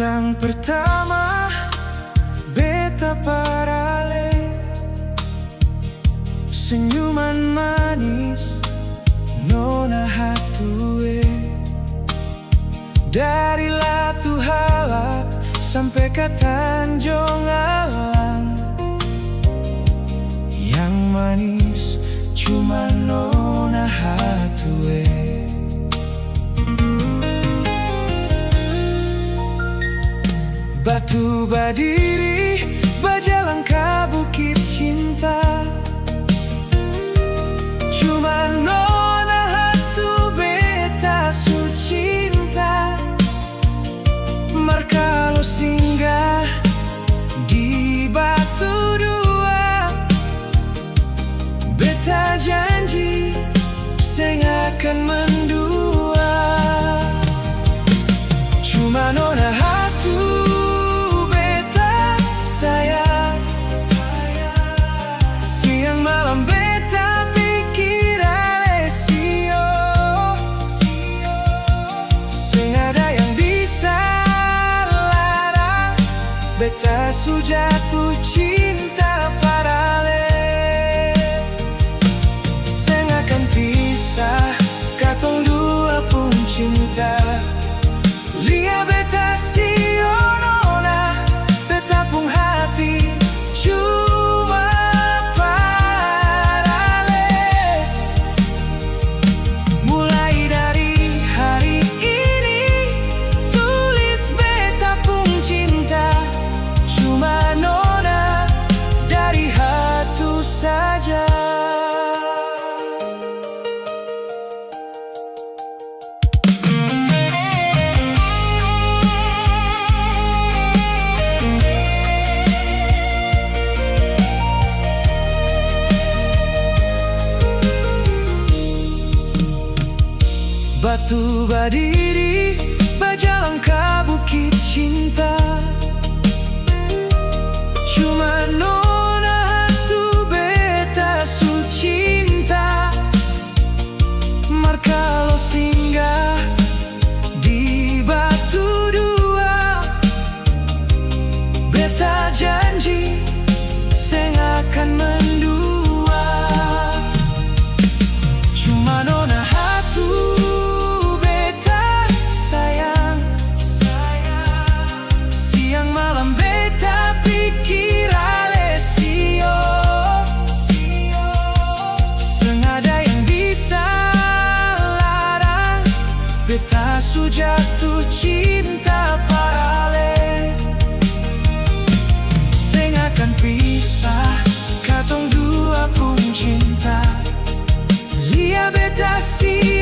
Orang pertama beta parale, senyuman manis nona hatue. Dari Latu Halap sampai ke Tanjung Alang, yang manis cuma nona hatue. Batu Badiri berjalan ke Bukit Cinta, cuma nona hatu beta su cinta. Mar kalau singgah di Batu Dua, beta janji seng akan mendua. Cuma nona hatu beta su jatuh cinta parale. Seng akan pisah, katong dua pun cinta. Lia beta sio nona, beta pun hati cuma parale. Mulai dari hari ini tulis beta pun cinta. Cuma nona dari hatu saja. Batu Badiri berjalan ke Bukit Cinta, cuma nona hatu beta su cinta. Mar kalau singgah di Batu Dua, beta janji seng akan mendua. Cuma nona hatu beta sayang, siang malam beta pikir alesio. Sengaja yang bisa larang, beta su jatuh cinta parale. Seng akan pisah, katong dua pun cinta. Lia beta si